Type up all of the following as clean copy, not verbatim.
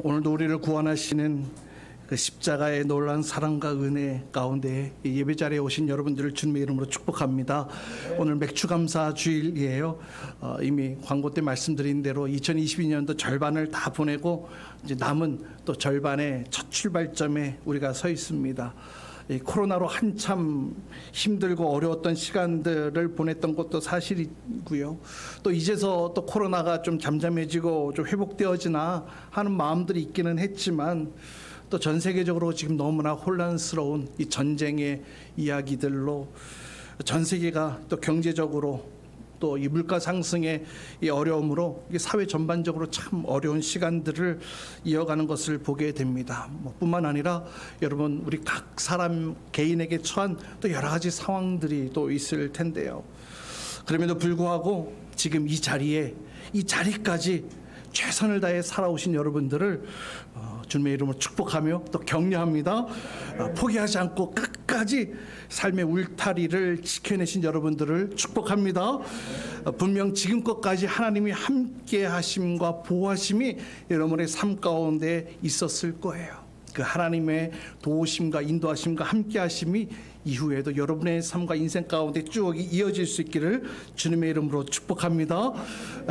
오늘도 우리를 구원하시는 그 십자가의 놀라운 사랑과 은혜 가운데 예배 자리에 오신 여러분들을 주님의 이름으로 축복합니다. 오늘 맥주 감사 주일이에요. 이미 광고 때 말씀드린 대로 2022년도 절반을 다 보내고 이제 남은 또 절반의 첫 출발점에 우리가 서 있습니다. 이 코로나로 한참 힘들고 어려웠던 시간들을 보냈던 것도 사실이고요. 또 이제서 또 코로나가 좀 잠잠해지고 좀 회복되어지나 하는 마음들이 있기는 했지만 또 전 세계적으로 지금 너무나 혼란스러운 이 전쟁의 이야기들로 전 세계가 또 경제적으로 또 이 물가 상승의 이 어려움으로 이 사회 전반적으로 참 어려운 시간들을 이어가는 것을 보게 됩니다. 뿐만 아니라 여러분 우리 각 사람 개인에게 처한 또 여러 가지 상황들이 또 있을 텐데요. 그럼에도 불구하고 지금 이 자리까지 최선을 다해 살아오신 여러분들을 주님의 이름으로 축복하며 또 격려합니다. 포기하지 않고 끝까지 삶의 울타리를 지켜내신 여러분들을 축복합니다. 분명 지금껏까지 하나님이 함께 하심과 보호하심이 여러분의 삶 가운데 있었을 거예요. 그 하나님의 도우심과 인도하심과 함께 하심이 이후에도 여러분의 삶과 인생 가운데 쭉 이어질 수 있기를 주님의 이름으로 축복합니다.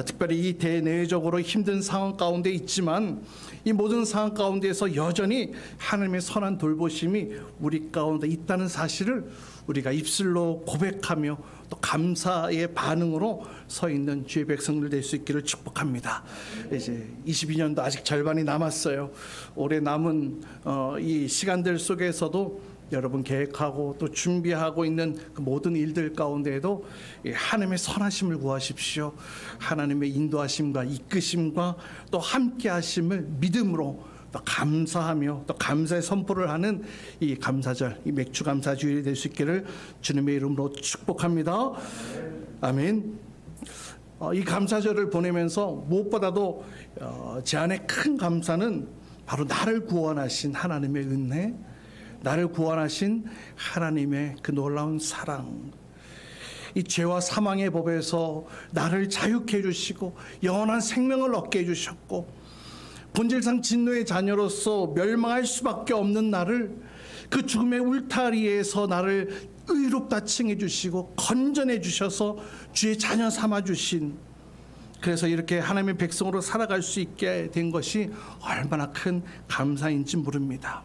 특별히 이 대내적으로 힘든 상황 가운데 있지만 이 모든 상황 가운데에서 여전히 하나님의 선한 돌보심이 우리 가운데 있다는 사실을 우리가 입술로 고백하며 또 감사의 반응으로 서 있는 주의 백성들 될 수 있기를 축복합니다. 이제 22년도 아직 절반이 남았어요. 올해 남은 이 시간들 속에서도 여러분 계획하고 또 준비하고 있는 그 모든 일들 가운데에도 하나님의 선하심을 구하십시오. 하나님의 인도하심과 이끄심과 또 함께하심을 믿음으로 또 감사하며 또 감사의 선포를 하는 이 감사절, 이 맥주 감사 주일이 될 수 있기를 주님의 이름으로 축복합니다. 아멘. 이 감사절을 보내면서 무엇보다도 제 안에 큰 감사는 바로 나를 구원하신 하나님의 은혜, 나를 구원하신 하나님의 그 놀라운 사랑, 이 죄와 사망의 법에서 나를 자유케 해주시고 영원한 생명을 얻게 해주셨고 본질상 진노의 자녀로서 멸망할 수밖에 없는 나를 그 죽음의 울타리에서 나를 의롭다 칭해 주시고 건전해 주셔서 주의 자녀 삼아 주신, 그래서 이렇게 하나님의 백성으로 살아갈 수 있게 된 것이 얼마나 큰 감사인지 모릅니다.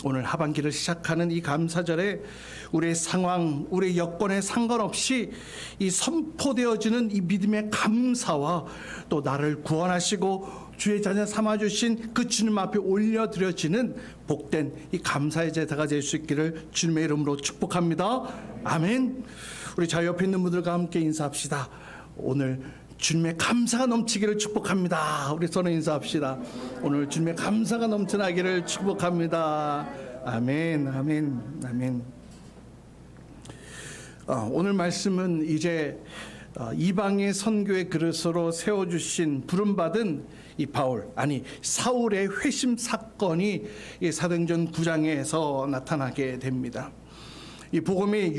오늘 하반기를 시작하는 이 감사절에 우리의 상황, 우리의 여건에 상관없이 이 선포되어지는 이 믿음의 감사와 또 나를 구원하시고 주의 자녀 삼아주신 그 주님 앞에 올려드려지는 복된 이 감사의 제사가 될 수 있기를 주님의 이름으로 축복합니다. 아멘. 우리 자 옆에 있는 분들과 함께 인사합시다. 오늘 주님의 감사가 넘치기를 축복합니다. 우리 서로 인사합시다. 오늘 주님의 감사가 넘쳐나기를 축복합니다. 아멘, 아멘, 아멘. 오늘 말씀은 이제 이방의 선교의 그릇으로 세워주신 부름받은 이 사울의 회심 사건이 사도행전 9장에서 나타나게 됩니다. 이 복음이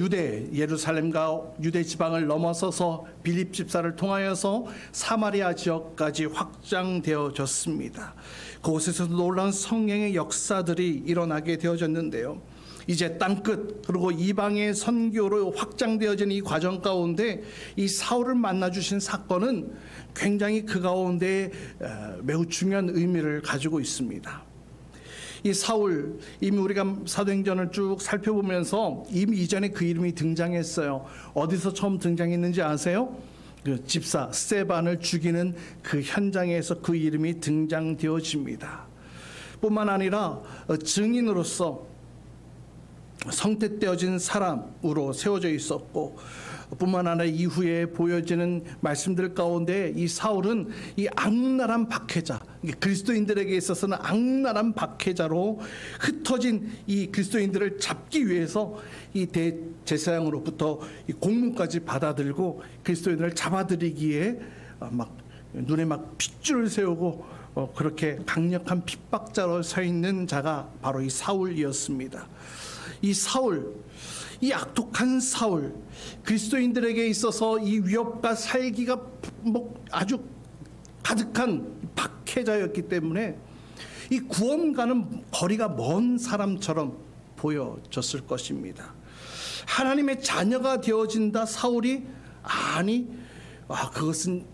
예루살렘과 유대 지방을 넘어서서 빌립 집사를 통하여서 사마리아 지역까지 확장되어졌습니다. 그곳에서도 놀라운 성령의 역사들이 일어나게 되어졌는데요. 이제 땅끝 그리고 이방의 선교로 확장되어진 이 과정 가운데 이 사울을 만나주신 사건은 굉장히 그 가운데 매우 중요한 의미를 가지고 있습니다. 이 사울, 이미 우리가 사도행전을 쭉 살펴보면서 이미 이전에 그 이름이 등장했어요. 어디서 처음 등장했는지 아세요? 그 집사 스데반을 죽이는 그 현장에서 그 이름이 등장되어집니다. 뿐만 아니라 증인으로서 성택되어진 사람으로 세워져 있었고, 뿐만 아니라 이후에 보여지는 말씀들 가운데 이 사울은 이 악랄한 박해자, 그리스도인들에게 있어서는 악랄한 박해자로 흩어진 이 그리스도인들을 잡기 위해서 이 대제사장으로부터 이 공문까지 받아들고 그리스도인들을 잡아들이기에 막 눈에 막 핏줄을 세우고 그렇게 강력한 핍박자로 서 있는 자가 바로 이 사울이었습니다. 이 사울, 이 악독한 사울, 그리스도인들에게 있어서 이 위협과 살기가 아주 가득한 박해자였기 때문에 이 구원과는 거리가 먼 사람처럼 보여졌을 것입니다. 하나님의 자녀가 되어진다. 사울이 아니, 그것은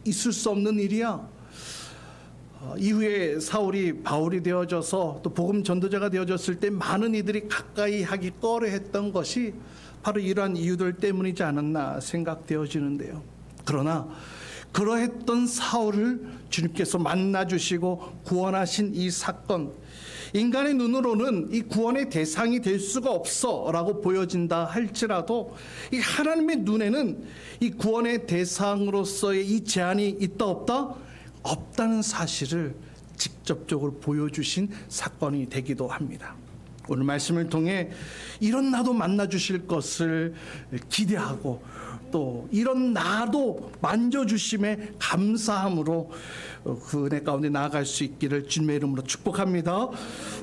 있을 수 없는 일이야. 이후에 사울이 바울이 되어져서 또 복음 전도자가 되어졌을 때 많은 이들이 가까이 하기 꺼려했던 것이 바로 이러한 이유들 때문이지 않았나 생각되어지는데요. 그러나 그러했던 사울을 주님께서 만나주시고 구원하신 이 사건, 인간의 눈으로는 이 구원의 대상이 될 수가 없어 라고 보여진다 할지라도 이 하나님의 눈에는 이 구원의 대상으로서의 이 제한이 있다 없다? 없다는 사실을 직접적으로 보여주신 사건이 되기도 합니다. 오늘 말씀을 통해 이런 나도 만나주실 것을 기대하고 또 이런 나도 만져주심에 감사함으로 그 은혜 가운데 나아갈 수 있기를 주님의 이름으로 축복합니다.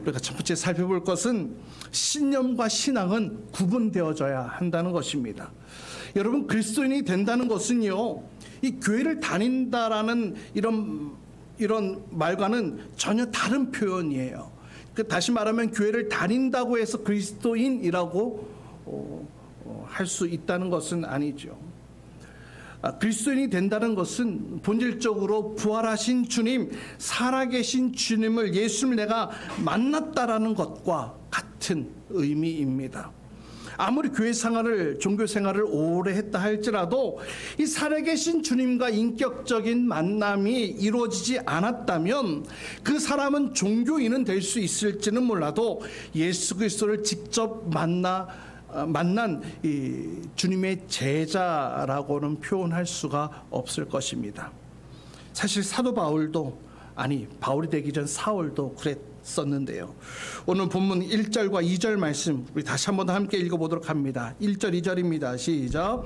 우리가 첫 번째 살펴볼 것은 신념과 신앙은 구분되어져야 한다는 것입니다. 여러분, 그리스도인이 된다는 것은요, 이 교회를 다닌다라는 이런 말과는 전혀 다른 표현이에요. 다시 말하면 교회를 다닌다고 해서 그리스도인이라고 할 수 있다는 것은 아니죠. 그리스도인이 된다는 것은 본질적으로 부활하신 주님, 살아계신 주님을, 예수님을 내가 만났다라는 것과 같은 의미입니다. 아무리 교회 생활을, 종교 생활을 오래 했다 할지라도 이 살아계신 주님과 인격적인 만남이 이루어지지 않았다면 그 사람은 종교인은 될 수 있을지는 몰라도 예수 그리스도를 직접 만난 이 주님의 제자라고는 표현할 수가 없을 것입니다. 사실 사도 바울도, 바울이 되기 전 사울도 그랬었는데요. 오늘 본문 1절과 2절 말씀 우리 다시 한번 더 함께 읽어보도록 합니다. 1절 2절입니다. 시작.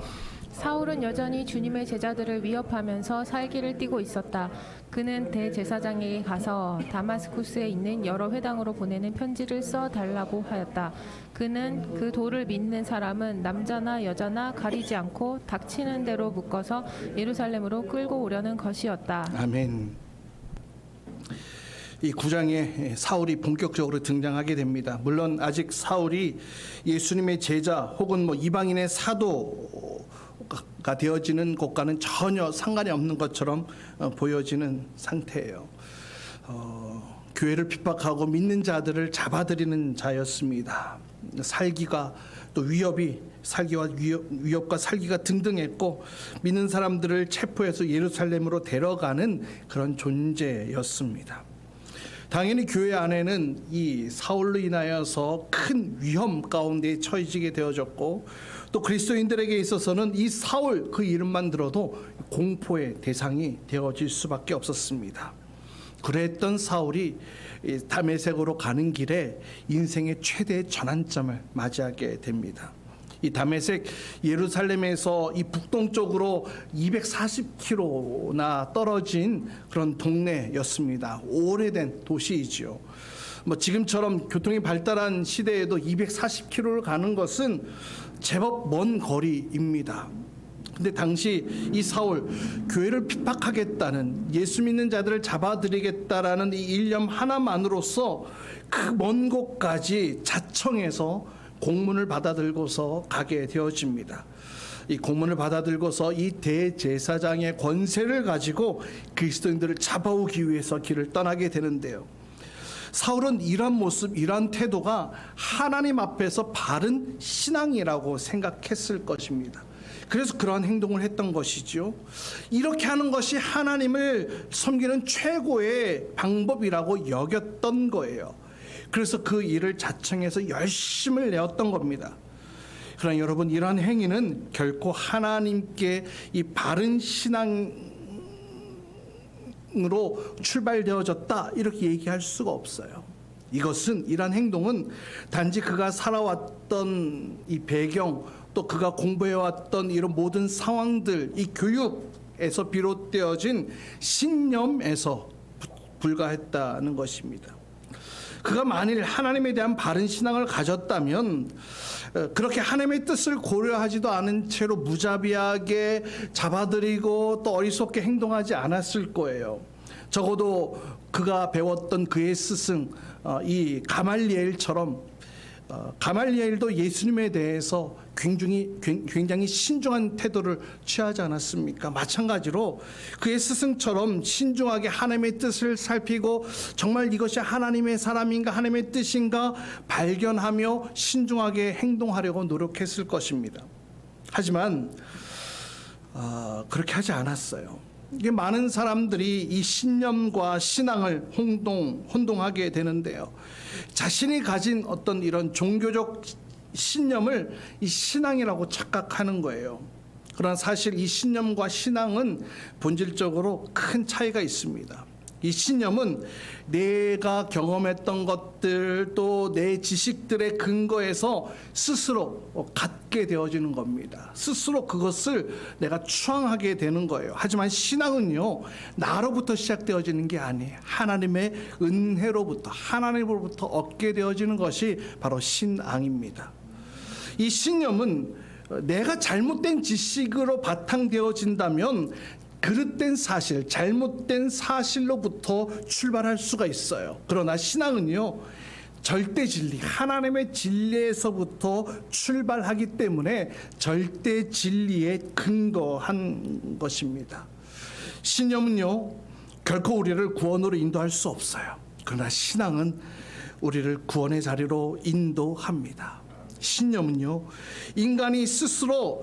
사울은 여전히 주님의 제자들을 위협하면서 살기를 띠고 있었다. 그는 대제사장에게 가서 다마스쿠스에 있는 여러 회당으로 보내는 편지를 써 달라고 하였다. 그는 그 도를 믿는 사람은 남자나 여자나 가리지 않고 닥치는 대로 묶어서 예루살렘으로 끌고 오려는 것이었다. 아멘. 이 9장에 사울이 본격적으로 등장하게 됩니다. 물론 아직 사울이 예수님의 제자 혹은 이방인의 사도가 되어지는 것과는 전혀 상관이 없는 것처럼 보여지는 상태예요. 교회를 핍박하고 믿는 자들을 잡아들이는 자였습니다. 살기가 또 위협과 살기가 등등했고 믿는 사람들을 체포해서 예루살렘으로 데려가는 그런 존재였습니다. 당연히 교회 안에는 이 사울로 인하여서 큰 위험 가운데 처해지게 되어졌고 또 그리스도인들에게 있어서는 이 사울 그 이름만 들어도 공포의 대상이 되어질 수밖에 없었습니다. 그랬던 사울이 다메섹으로 가는 길에 인생의 최대의 전환점을 맞이하게 됩니다. 이 다메섹 예루살렘에서 이 북동쪽으로 240km나 떨어진 그런 동네였습니다. 오래된 도시이지요. 지금처럼 교통이 발달한 시대에도 240km를 가는 것은 제법 먼 거리입니다. 근데 당시 이 사울, 교회를 핍박하겠다는, 예수 믿는 자들을 잡아들이겠다라는 이 일념 하나만으로서 그 먼 곳까지 자청해서 공문을 받아들고서 가게 되어집니다. 이 공문을 받아들고서 이 대제사장의 권세를 가지고 그리스도인들을 잡아오기 위해서 길을 떠나게 되는데요. 사울은 이러한 모습, 이러한 태도가 하나님 앞에서 바른 신앙이라고 생각했을 것입니다. 그래서 그러한 행동을 했던 것이죠. 이렇게 하는 것이 하나님을 섬기는 최고의 방법이라고 여겼던 거예요. 그래서 그 일을 자청해서 열심을 내었던 겁니다. 그러나 여러분, 이러한 행위는 결코 하나님께 이 바른 신앙으로 출발되어졌다 이렇게 얘기할 수가 없어요. 이러한 행동은 단지 그가 살아왔던 이 배경, 또 그가 공부해왔던 이런 모든 상황들, 이 교육에서 비롯되어진 신념에서 불과했다는 것입니다. 그가 만일 하나님에 대한 바른 신앙을 가졌다면 그렇게 하나님의 뜻을 고려하지도 않은 채로 무자비하게 잡아들이고 또 어리석게 행동하지 않았을 거예요. 적어도 그가 배웠던 그의 스승 이 가말리엘처럼 가말리엘도 예수님에 대해서 굉장히 신중한 태도를 취하지 않았습니까? 마찬가지로 그의 스승처럼 신중하게 하나님의 뜻을 살피고 정말 이것이 하나님의 사람인가 하나님의 뜻인가 발견하며 신중하게 행동하려고 노력했을 것입니다. 하지만 그렇게 하지 않았어요. 이게 많은 사람들이 이 신념과 신앙을 혼동하게 되는데요. 자신이 가진 어떤 이런 종교적 신념을 이 신앙이라고 착각하는 거예요. 그러나 사실 이 신념과 신앙은 본질적으로 큰 차이가 있습니다. 이 신념은 내가 경험했던 것들 또 내 지식들의 근거에서 스스로 갖게 되어지는 겁니다. 스스로 그것을 내가 추앙하게 되는 거예요. 하지만 신앙은요, 나로부터 시작되어지는 게 아니에요. 하나님의 은혜로부터, 하나님으로부터 얻게 되어지는 것이 바로 신앙입니다. 이 신념은 내가 잘못된 지식으로 바탕되어진다면 그릇된 사실, 잘못된 사실로부터 출발할 수가 있어요. 그러나 신앙은요, 절대 진리, 하나님의 진리에서부터 출발하기 때문에 절대 진리에 근거한 것입니다. 신념은요, 결코 우리를 구원으로 인도할 수 없어요. 그러나 신앙은 우리를 구원의 자리로 인도합니다. 신념은요, 인간이 스스로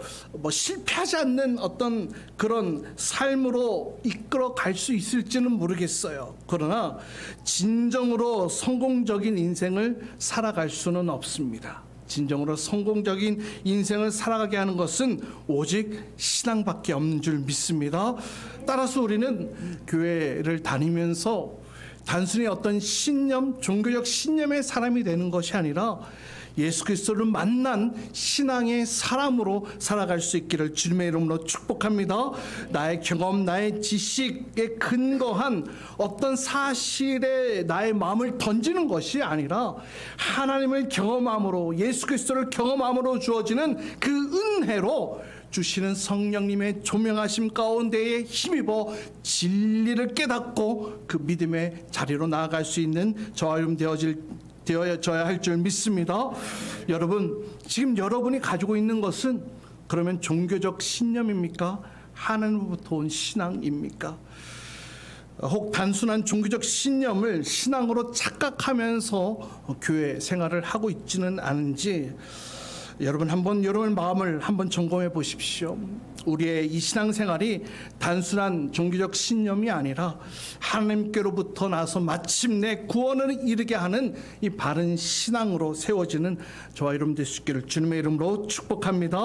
실패하지 않는 어떤 그런 삶으로 이끌어 갈 수 있을지는 모르겠어요. 그러나 진정으로 성공적인 인생을 살아갈 수는 없습니다. 진정으로 성공적인 인생을 살아가게 하는 것은 오직 신앙밖에 없는 줄 믿습니다. 따라서 우리는 교회를 다니면서 단순히 어떤 신념, 종교적 신념의 사람이 되는 것이 아니라 예수 그리스도를 만난 신앙의 사람으로 살아갈 수 있기를 주님의 이름으로 축복합니다. 나의 경험, 나의 지식에 근거한 어떤 사실에 나의 마음을 던지는 것이 아니라 하나님을 경험함으로, 예수 그리스도를 경험함으로 주어지는 그 은혜로 주시는 성령님의 조명하심 가운데에 힘입어 진리를 깨닫고 그 믿음의 자리로 나아갈 수 있는 저와 여러분 되어져야 할 줄 믿습니다. 여러분, 지금 여러분이 가지고 있는 것은 그러면 종교적 신념입니까? 하나님으로부터 온 신앙입니까? 혹 단순한 종교적 신념을 신앙으로 착각하면서 교회 생활을 하고 있지는 않은지 여러분 한번 여러분 마음을 한번 점검해 보십시오. 우리의 이 신앙생활이 단순한 종교적 신념이 아니라 하나님께로부터 나서 마침내 구원을 이루게 하는 이 바른 신앙으로 세워지는 저와 여러분 될 수 있기를 주님의 이름으로 축복합니다.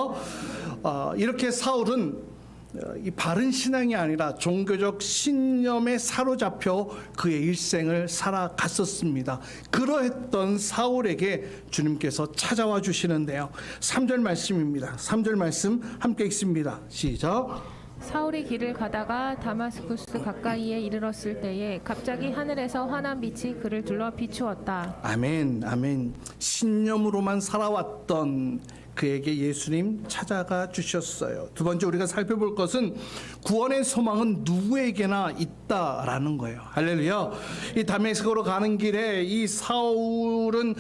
이렇게 사울은 이 바른 신앙이 아니라 종교적 신념에 사로잡혀 그의 일생을 살아갔었습니다. 그러했던 사울에게 주님께서 찾아와 주시는데요. 3절 말씀입니다. 3절 말씀 함께 읽습니다. 시작. 사울이 길을 가다가 다마스쿠스 가까이에 이르렀을 때에 갑자기 하늘에서 환한 빛이 그를 둘러 비추었다. 아멘, 아멘. 신념으로만 살아왔던 그에게 예수님 찾아가 주셨어요. 두 번째 우리가 살펴볼 것은 구원의 소망은 누구에게나 있다라는 거예요. 할렐루야. 이 다메섹으로 가는 길에 이 사울은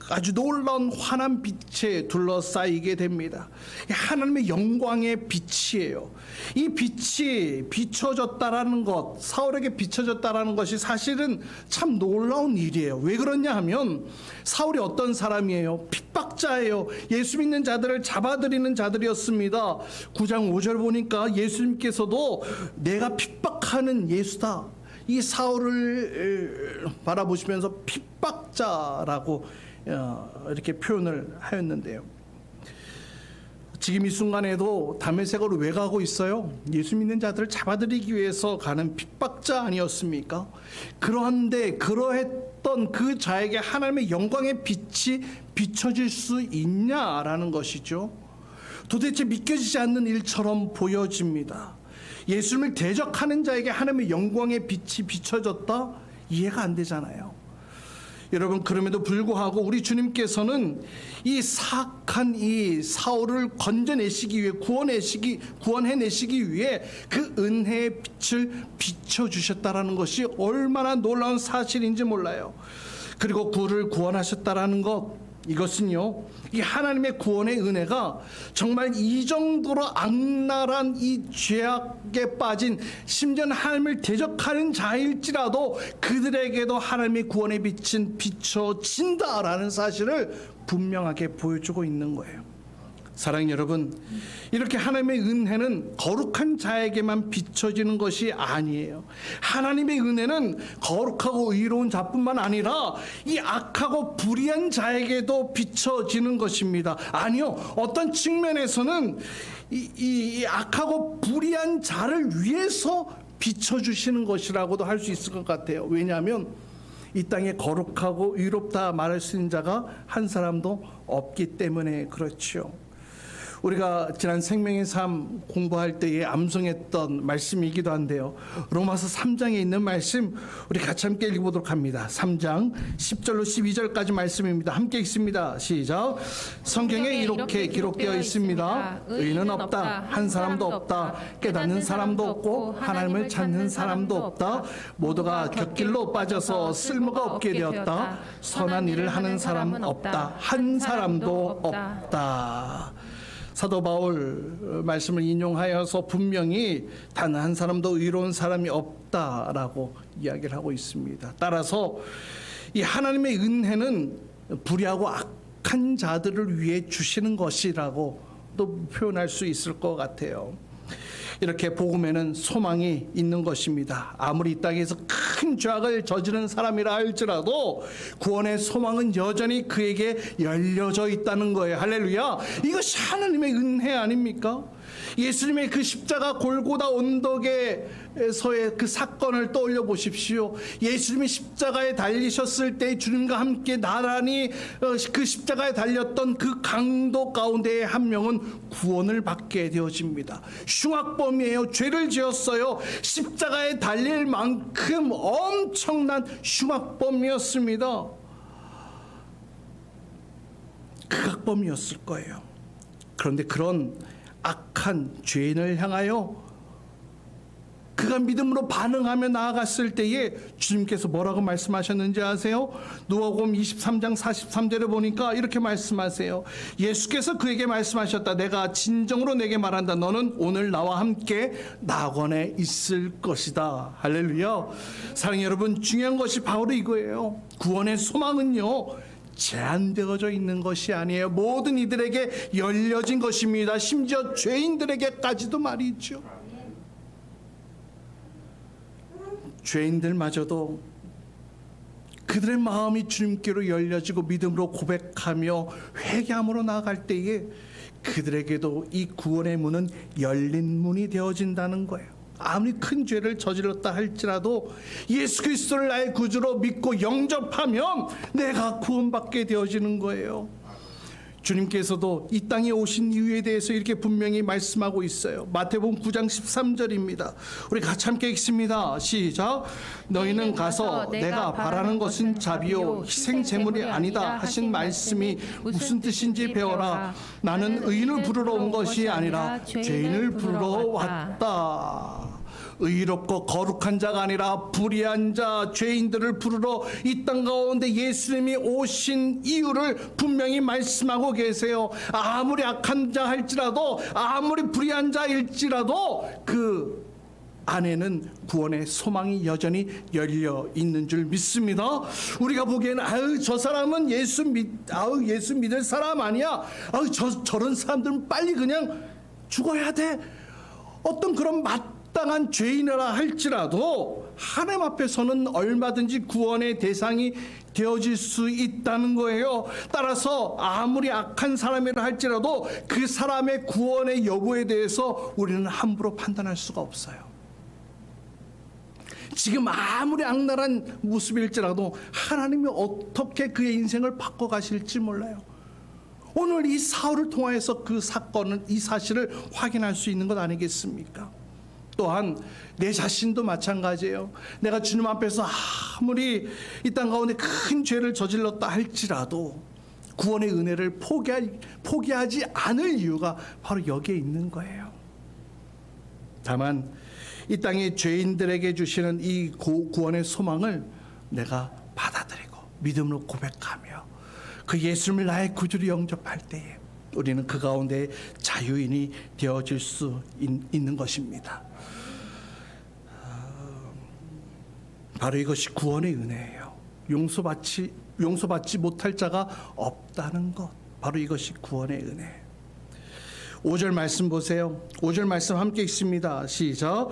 아주 놀라운 환한 빛에 둘러싸이게 됩니다. 하나님의 영광의 빛이에요. 이 빛이 비춰졌다라는 것, 사울에게 비춰졌다라는 것이 사실은 참 놀라운 일이에요. 왜 그러냐 하면 사울이 어떤 사람이에요? 핍박자예요. 예수 믿는 자들을 잡아들이는 자들이었습니다. 9장 5절 보니까 예수님께서도 내가 핍박하는 예수다. 이 사울을 바라보시면서 핍박자라고 이렇게 표현을 하였는데요. 지금 이 순간에도 다메섹으로 왜 가고 있어요? 예수 믿는 자들을 잡아들이기 위해서 가는 핍박자 아니었습니까? 그런데 그러했던 그 자에게 하나님의 영광의 빛이 비춰질 수 있냐라는 것이죠. 도대체 믿겨지지 않는 일처럼 보여집니다. 예수님을 대적하는 자에게 하나님의 영광의 빛이 비춰졌다? 이해가 안 되잖아요. 여러분, 그럼에도 불구하고 우리 주님께서는 이 사악한 이 사울을 건져내시기 위해 구원해내시기 위해 그 은혜의 빛을 비춰주셨다라는 것이 얼마나 놀라운 사실인지 몰라요. 그리고 그를 구원하셨다라는 것, 이것은요, 이 하나님의 구원의 은혜가 정말 이 정도로 악랄한 이 죄악에 빠진, 심지어는 하나님을 대적하는 자일지라도 그들에게도 하나님의 구원의 빛은 비춰진다라는 사실을 분명하게 보여주고 있는 거예요. 사랑하는 여러분, 이렇게 하나님의 은혜는 거룩한 자에게만 비춰지는 것이 아니에요. 하나님의 은혜는 거룩하고 의로운 자뿐만 아니라 이 악하고 불의한 자에게도 비춰지는 것입니다. 아니요, 어떤 측면에서는 이 악하고 불의한 자를 위해서 비춰주시는 것이라고도 할 수 있을 것 같아요. 왜냐하면 이 땅에 거룩하고 의롭다 말할 수 있는 자가 한 사람도 없기 때문에 그렇죠. 우리가 지난 생명의 삶 공부할 때에 암송했던 말씀이기도 한데요. 로마서 3장에 있는 말씀 우리 같이 함께 읽어보도록 합니다. 3장 10절로 12절까지 말씀입니다. 함께 읽습니다. 시작. 성경에 이렇게 기록되어 있습니다. 의인은 없다. 한 사람도 없다. 깨닫는 사람도 없고 하나님을 찾는 사람도 없다. 모두가 곁길로 빠져서 쓸모가 없게 되었다. 선한 일을 하는 사람은 없다. 한 사람도 없다. 사도 바울 말씀을 인용하여서 분명히 단 한 사람도 의로운 사람이 없다라고 이야기를 하고 있습니다. 따라서 이 하나님의 은혜는 불의하고 악한 자들을 위해 주시는 것이라고 또 표현할 수 있을 것 같아요. 이렇게 복음에는 소망이 있는 것입니다. 아무리 이 땅에서 큰 죄악을 저지른 사람이라 할지라도 구원의 소망은 여전히 그에게 열려져 있다는 거예요. 할렐루야. 이것이 하나님의 은혜 아닙니까? 예수님의 그 십자가 골고다 언덕에서의 그 사건을 떠올려 보십시오. 예수님이 십자가에 달리셨을 때 주님과 함께 나란히 그 십자가에 달렸던 그 강도 가운데의 한 명은 구원을 받게 되어집니다. 흉악범이에요. 죄를 지었어요. 십자가에 달릴 만큼 엄청난 흉악범이었습니다. 극악범이었을 거예요. 그런데 그런 악한 죄인을 향하여 그가 믿음으로 반응하며 나아갔을 때에 주님께서 뭐라고 말씀하셨는지 아세요? 누가복음 23장 43절에 보니까 이렇게 말씀하세요. 예수께서 그에게 말씀하셨다. 내가 진정으로 내게 말한다. 너는 오늘 나와 함께 낙원에 있을 것이다. 할렐루야. 사랑하는 여러분, 중요한 것이 바로 이거예요. 구원의 소망은요, 제한되어져 있는 것이 아니에요. 모든 이들에게 열려진 것입니다. 심지어 죄인들에게까지도 말이죠. 죄인들마저도 그들의 마음이 주님께로 열려지고 믿음으로 고백하며 회개함으로 나아갈 때에 그들에게도 이 구원의 문은 열린 문이 되어진다는 거예요. 아무리 큰 죄를 저질렀다 할지라도 예수 그리스도를 나의 구주로 믿고 영접하면 내가 구원받게 되어지는 거예요. 주님께서도 이 땅에 오신 이유에 대해서 이렇게 분명히 말씀하고 있어요. 마태복음 9장 13절입니다. 우리 같이 함께 읽습니다. 시작. 너희는 가서 내가 바라는 것은 자비요 희생 제물이 아니다 하신 말씀이 무슨 뜻인지 배워라. 나는 의인을 부르러 온 것이 아니라 죄인을 부르러 왔다. 의롭고 거룩한 자가 아니라 불의한 자, 죄인들을 부르러 이 땅 가운데 예수님이 오신 이유를 분명히 말씀하고 계세요. 아무리 악한 자 할지라도, 아무리 불의한 자일지라도 그 안에는 구원의 소망이 여전히 열려 있는 줄 믿습니다. 우리가 보기에는 아유 저 사람은 예수 믿을 사람 아니야. 아유 저런 사람들은 빨리 그냥 죽어야 돼. 어떤 그런 마땅한 죄인이라 할지라도 하나님 앞에서는 얼마든지 구원의 대상이 되어질 수 있다는 거예요. 따라서 아무리 악한 사람이라 할지라도 그 사람의 구원의 여부에 대해서 우리는 함부로 판단할 수가 없어요. 지금 아무리 악랄한 모습일지라도 하나님이 어떻게 그의 인생을 바꿔가실지 몰라요. 오늘 이 사울을 통하여서 그 사건을, 이 사실을 확인할 수 있는 것 아니겠습니까? 또한 내 자신도 마찬가지예요. 내가 주님 앞에서 아무리 이 땅 가운데 큰 죄를 저질렀다 할지라도 구원의 은혜를 포기하지 않을 이유가 바로 여기에 있는 거예요. 다만 이 땅의 죄인들에게 주시는 이 구원의 소망을 내가 받아들이고 믿음으로 고백하며 그 예수님을 나의 구주로 영접할 때에 우리는 그 가운데 자유인이 되어질 수 있는 것입니다. 바로 이것이 구원의 은혜예요. 용서받지 못할 자가 없다는 것, 바로 이것이 구원의 은혜. 5절 말씀 보세요. 5절 말씀 함께 읽습니다. 시작.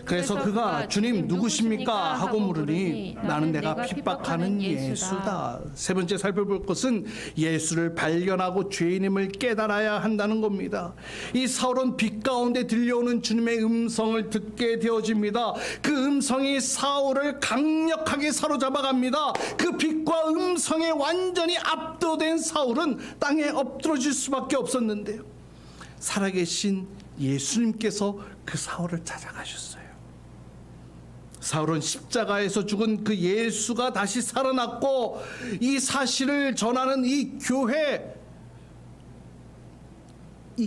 그래서 그가 주님 누구십니까 하고 물으니 나는 내가 핍박하는 예수다. 세 번째 살펴볼 것은 예수를 발견하고 죄인임을 깨달아야 한다는 겁니다. 이 사울은 빛 가운데 들려오는 주님의 음성을 듣게 되어집니다. 그 음성이 사울을 강력하게 사로잡아갑니다. 그 빛과 음성에 완전히 압도된 사울은 땅에 엎드러질 수밖에 없었는데요. 살아계신 예수님께서 그 사울을 찾아가셨어요. 사울은 십자가에서 죽은 그 예수가 다시 살아났고 이 사실을 전하는 이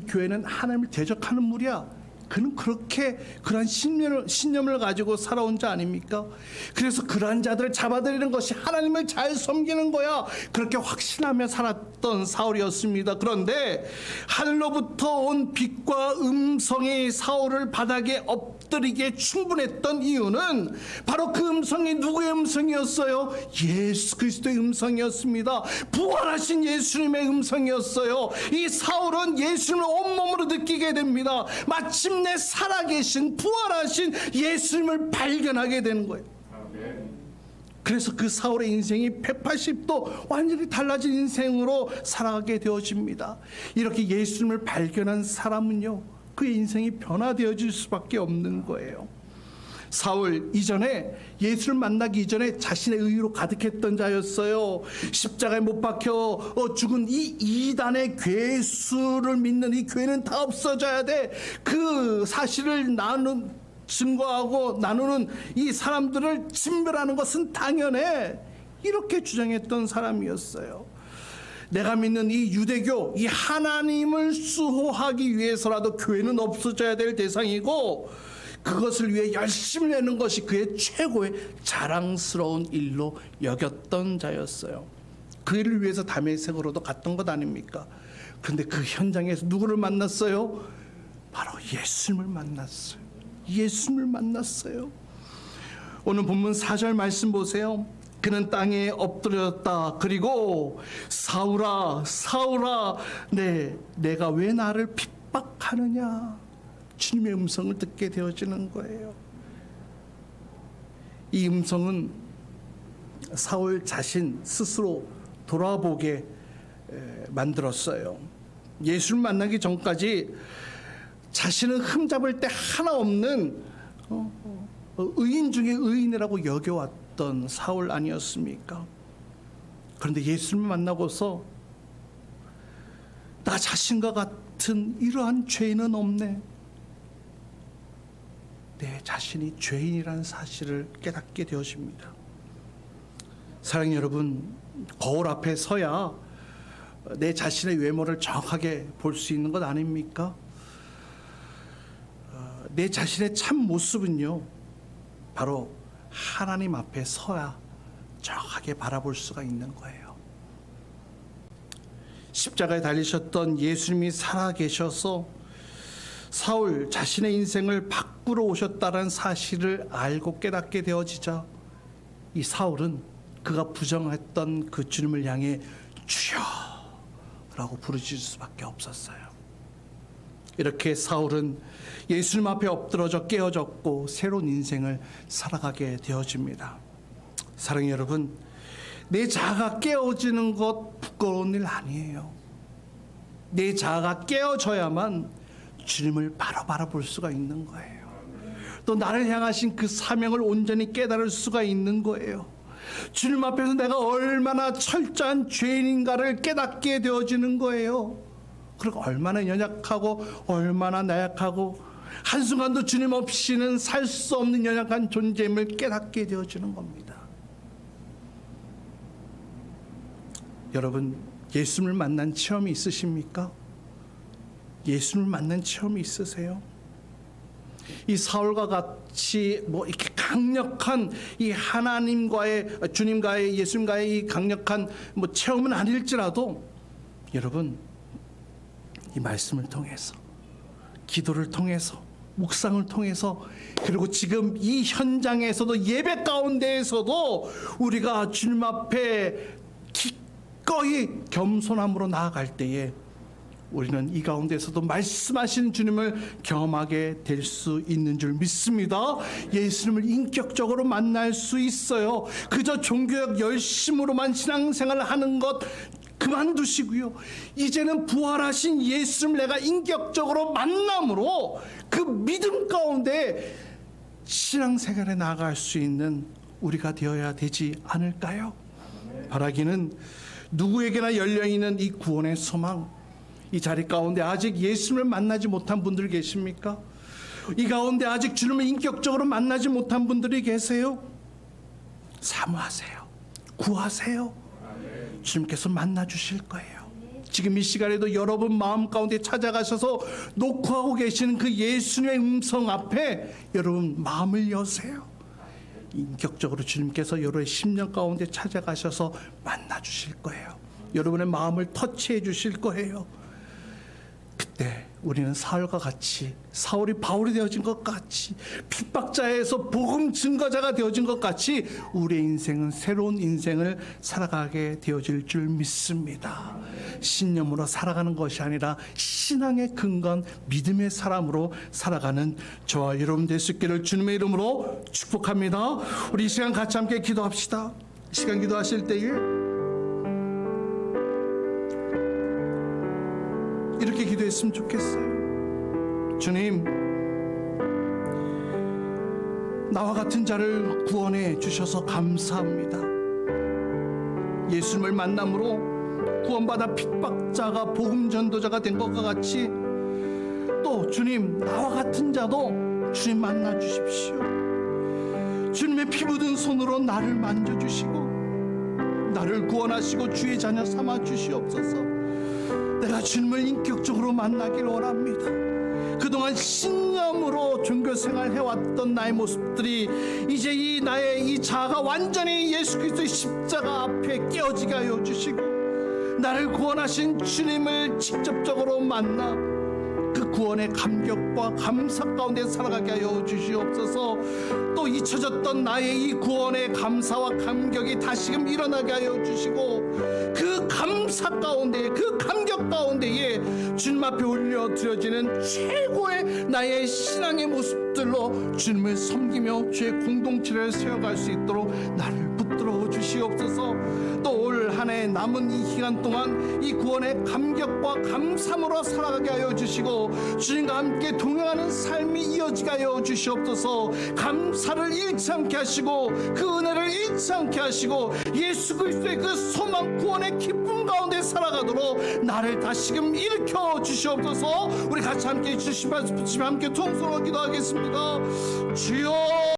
교회는 하나님을 대적하는 무리야. 그는 그렇게 그러한 신념을 가지고 살아온 자 아닙니까? 그래서 그러한 자들을 잡아들이는 것이 하나님을 잘 섬기는 거야. 그렇게 확신하며 살았던 사울이었습니다. 그런데 하늘로부터 온 빛과 음성이 사울을 바닥에 엎드리게 충분했던 이유는 바로 그 음성이 누구의 음성이었어요? 예수 그리스도의 음성이었습니다. 부활하신 예수님의 음성이었어요. 이 사울은 예수님을 온몸으로 느끼게 됩니다. 마침내 살아계신 부활하신 예수님을 발견하게 되는 거예요. 그래서 그 사울의 인생이 180도 완전히 달라진 인생으로 살아가게 되어집니다. 이렇게 예수님을 발견한 사람은요, 그의 인생이 변화되어질 수밖에 없는 거예요. 사울 이전에 예수를 만나기 이전에 자신의 의로 가득했던 자였어요. 십자가에 못 박혀 죽은 이 이단의 괴수를 믿는 이 교회는 다 없어져야 돼. 그 사실을 증거하고 나누는 이 사람들을 진멸하는 것은 당연해. 이렇게 주장했던 사람이었어요. 내가 믿는 이 유대교, 이 하나님을 수호하기 위해서라도 교회는 없어져야 될 대상이고 그것을 위해 열심히 내는 것이 그의 최고의 자랑스러운 일로 여겼던 자였어요. 그 일을 위해서 다메섹으로도 갔던 것 아닙니까? 그런데 그 현장에서 누구를 만났어요? 바로 예수님을 만났어요. 예수님을 만났어요. 오늘 본문 4절 말씀 보세요. 그는 땅에 엎드렸다. 그리고 사울아, 사울아, 내가 왜 나를 핍박하느냐? 주님의 음성을 듣게 되어지는 거예요. 이 음성은 사울 자신 스스로 돌아보게 만들었어요. 예수를 만나기 전까지 자신은 흠잡을 데 하나 없는 의인 중에 의인이라고 여겨왔던 사울 아니었습니까? 그런데 예수를 만나고서 나 자신과 같은 이러한 죄인은 없네. 내 자신이 죄인이라는 사실을 깨닫게 되어집니다. 사랑하는 여러분, 거울 앞에 서야 내 자신의 외모를 정확하게 볼 수 있는 것 아닙니까? 내 자신의 참 모습은요, 바로 하나님 앞에 서야 정확하게 바라볼 수가 있는 거예요. 십자가에 달리셨던 예수님이 살아계셔서 사울 자신의 인생을 바꾸러 오셨다는 사실을 알고 깨닫게 되어지자 이 사울은 그가 부정했던 그 주님을 향해 주여라고 부르실 수밖에 없었어요. 이렇게 사울은 예수님 앞에 엎드러져 깨어졌고 새로운 인생을 살아가게 되어집니다. 사랑하는 여러분, 내 자아가 깨어지는 것 부끄러운 일 아니에요. 내 자아가 깨어져야만 주님을 바로 바라볼 수가 있는 거예요. 또 나를 향하신 그 사명을 온전히 깨달을 수가 있는 거예요. 주님 앞에서 내가 얼마나 철저한 죄인인가를 깨닫게 되어지는 거예요. 그리고 얼마나 연약하고 얼마나 나약하고 한순간도 주님 없이는 살 수 없는 연약한 존재임을 깨닫게 되어지는 겁니다. 여러분, 예수님을 만난 체험이 있으십니까? 예수님을 만난 체험이 있으세요? 이 사울과 같이 이렇게 강력한 이 하나님과의, 주님과의, 예수님과의 이 강력한 체험은 아닐지라도 여러분, 이 말씀을 통해서, 기도를 통해서, 묵상을 통해서, 그리고 지금 이 현장에서도, 예배 가운데에서도 우리가 주님 앞에 기꺼이 겸손함으로 나아갈 때에 우리는 이 가운데서도 말씀하신 주님을 경험하게 될 수 있는 줄 믿습니다. 예수님을 인격적으로 만날 수 있어요. 그저 종교적 열심으로만 신앙생활을 하는 것 그만두시고요, 이제는 부활하신 예수님을 내가 인격적으로 만남으로 그 믿음 가운데 신앙생활에 나아갈 수 있는 우리가 되어야 되지 않을까요? 바라기는 누구에게나 열려있는 이 구원의 소망, 이 자리 가운데 아직 예수님을 만나지 못한 분들 계십니까? 이 가운데 아직 주님을 인격적으로 만나지 못한 분들이 계세요? 사모하세요. 구하세요. 주님께서 만나 주실 거예요. 지금 이 시간에도 여러분 마음 가운데 찾아가셔서 녹화하고 계시는 그 예수님의 음성 앞에 여러분 마음을 여세요. 인격적으로 주님께서 여러분의 심령 가운데 찾아가셔서 만나 주실 거예요. 여러분의 마음을 터치해 주실 거예요. 그때 우리는 사울과 같이, 사울이 바울이 되어진 것 같이, 핍박자에서 복음 증거자가 되어진 것 같이 우리의 인생은 새로운 인생을 살아가게 되어질 줄 믿습니다. 신념으로 살아가는 것이 아니라 신앙의 근간, 믿음의 사람으로 살아가는 저와 여러분 될 수 있기를 주님의 이름으로 축복합니다. 우리 이 시간 같이 함께 기도합시다. 이 시간 기도하실 때에 이렇게 기도했으면 좋겠어요. 주님, 나와 같은 자를 구원해 주셔서 감사합니다. 예수님을 만남으로 구원받아 핍박자가 복음 전도자가 된 것과 같이 또 주님, 나와 같은 자도 주님 만나 주십시오. 주님의 피 묻은 손으로 나를 만져주시고 나를 구원하시고 주의 자녀 삼아 주시옵소서. 내가 주님을 인격적으로 만나길 원합니다. 그동안 신념으로 종교생활 해왔던 나의 모습들이 이제 이 나의 이 자아가 완전히 예수 그리스도의 십자가 앞에 깨어지게 하여 주시고 나를 구원하신 주님을 직접적으로 만나 그 구원의 감격과 감사 가운데 살아가게 하여 주시옵소서. 또 잊혀졌던 나의 이 구원의 감사와 감격이 다시금 일어나게 하여 주시고 그 감사 가운데, 그 감격 가운데에 주님 앞에 올려드려지는 최고의 나의 신앙의 모습들로 주님을 섬기며 주의 공동체를 세워갈 수 있도록 나를 붙들어 주시옵소서. 또 올 한 해 남은 이 기간 동안 이 구원의 감격과 감사함으로 살아가게 하여 주시고 주님과 함께 동행하는 삶이 이어지게 하여 주시옵소서. 감사를 잃지 않게 하시고 그 은혜를 잃지 않게 하시고 예수 그리스도의 그 소망 구원의 기쁨 가운데 살아가도록 나를 다시금 일으켜 주시옵소서. 우리 같이 함께 주신 말씀 붙이며 함께 통성으로 기도하겠습니다. 주여.